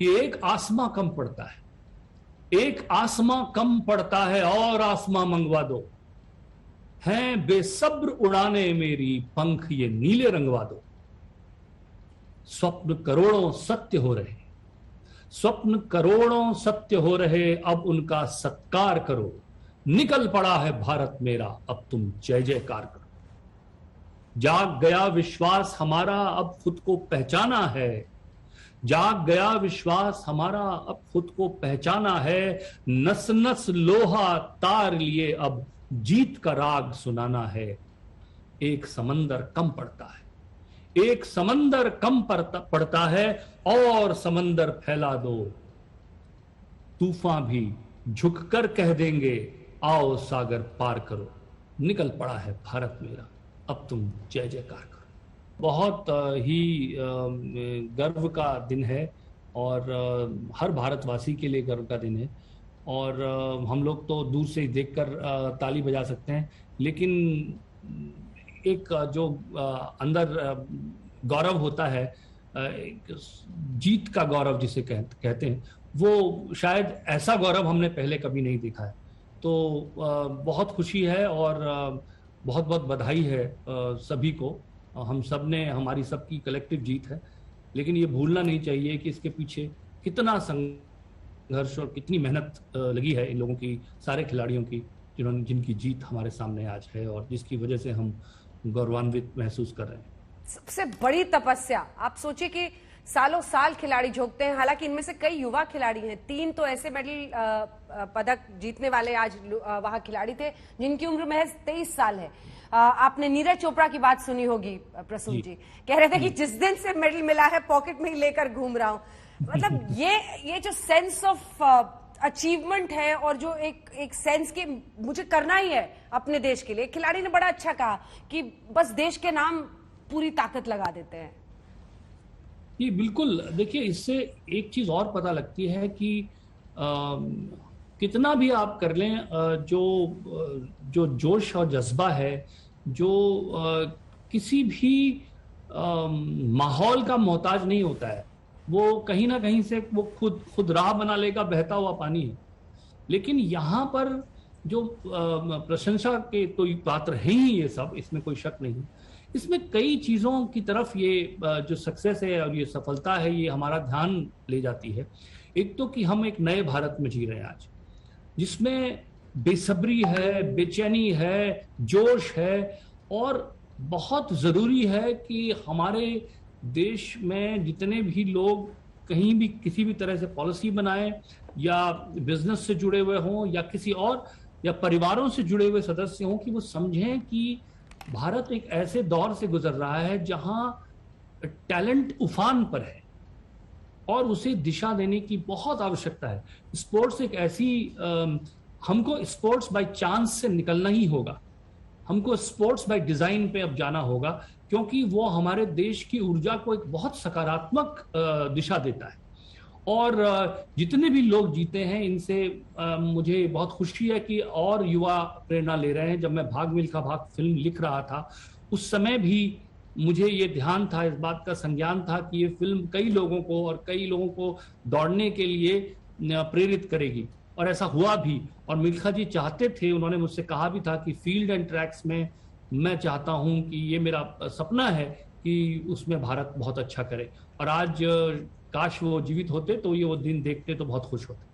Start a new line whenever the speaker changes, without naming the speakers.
कि एक आसमां कम पड़ता है, एक आसमां कम पड़ता है और आसमां मंगवा दो, हैं बेसब्र उड़ाने मेरी पंख ये नीले रंगवा दो। स्वप्न करोड़ों सत्य हो रहे, स्वप्न करोड़ों सत्य हो रहे, अब उनका सत्कार करो। निकल पड़ा है भारत मेरा, अब तुम जय जयकार करो। जाग गया विश्वास हमारा, अब खुद को पहचाना है। जाग गया विश्वास हमारा, अब खुद को पहचाना है। नस नस लोहा तार लिए अब जीत का राग सुनाना है। एक समंदर कम पड़ता है, एक समंदर कम पड़ता है, और समंदर फैला दो। तूफान भी झुककर कह देंगे, आओ सागर पार करो। निकल पड़ा है भारत मेरा, अब तुम जय जयकार करो। बहुत ही गर्व का दिन है, और हर भारतवासी के लिए गर्व का दिन है। और हम लोग तो दूर से ही देखकर ताली बजा सकते हैं, लेकिन एक जो अंदर गौरव होता है, जीत का गौरव जिसे कहते हैं, वो शायद ऐसा गौरव हमने पहले कभी नहीं देखा है। तो बहुत खुशी है, और बहुत बहुत बधाई है सभी को। हम सब ने, हमारी सबकी कलेक्टिव जीत है। लेकिन ये भूलना नहीं चाहिए कि इसके पीछे कितना संघर्ष और कितनी मेहनत लगी है इन लोगों की, सारे खिलाड़ियों की, जिनकी जीत हमारे सामने आज है और जिसकी वजह से हम गौरवान्वित महसूस कर रहे हैं।
सबसे बड़ी तपस्या, आप सोचिए कि सालों साल खिलाड़ी झोंकते हैं। हालांकि इनमें से कई युवा खिलाड़ी हैं, 3 तो ऐसे मेडल पदक जीतने वाले आज वहां खिलाड़ी थे जिनकी उम्र महज 23 साल है। आपने नीरज चोपड़ा की बात सुनी होगी, प्रसून जी कह रहे थे कि जिस दिन से मेडल मिला है पॉकेट में ही लेकर घूम रहा हूं। मतलब ये जो सेंस ऑफ अचीवमेंट है, और जो एक सेंस की मुझे करना ही है अपने देश के लिए। खिलाड़ी ने बड़ा अच्छा कहा कि बस देश के नाम पूरी ताकत लगा देते हैं।
ये बिल्कुल, देखिए इससे एक चीज और पता लगती है कि कितना भी आप कर लें, जो जोश और जज्बा है, जो किसी भी माहौल का मोहताज नहीं होता है। वो कहीं ना कहीं से वो खुद राह बना लेगा, बहता हुआ पानी है। लेकिन यहाँ पर जो प्रशंसा के तो पात्र हैं ही ये सब, इसमें कोई शक नहीं। इसमें कई चीज़ों की तरफ ये जो सक्सेस है और ये सफलता है, ये हमारा ध्यान ले जाती है। एक तो कि हम एक नए भारत में जी रहे हैं आज, जिसमें बेसब्री है, बेचैनी है, जोश है, और बहुत ज़रूरी है कि हमारे देश में जितने भी लोग कहीं भी किसी भी तरह से पॉलिसी बनाएं, या बिजनेस से जुड़े हुए हों, या किसी और, या परिवारों से जुड़े हुए सदस्य हों, कि वो समझें कि भारत एक ऐसे दौर से गुजर रहा है जहां टैलेंट उफान पर है और उसे दिशा देने की बहुत आवश्यकता है। स्पोर्ट्स एक ऐसी, हमको स्पोर्ट्स बाय चांस से निकलना ही होगा, हमको स्पोर्ट्स बाय डिजाइन पे अब जाना होगा, क्योंकि वो हमारे देश की ऊर्जा को एक बहुत सकारात्मक दिशा देता है। और जितने भी लोग जीते हैं, इनसे मुझे बहुत खुशी है कि और युवा प्रेरणा ले रहे हैं। जब मैं भाग मिल्खा भाग फिल्म लिख रहा था, उस समय भी मुझे ये ध्यान था, इस बात का संज्ञान था कि ये फिल्म कई लोगों को दौड़ने के लिए प्रेरित करेगी, और ऐसा हुआ भी। और मिल्खा जी चाहते थे, उन्होंने मुझसे कहा भी था कि फील्ड एंड ट्रैक्स में मैं चाहता हूं कि ये मेरा सपना है कि उसमें भारत बहुत अच्छा करे। और आज काश वो जीवित होते तो ये वो दिन देखते तो बहुत खुश होते।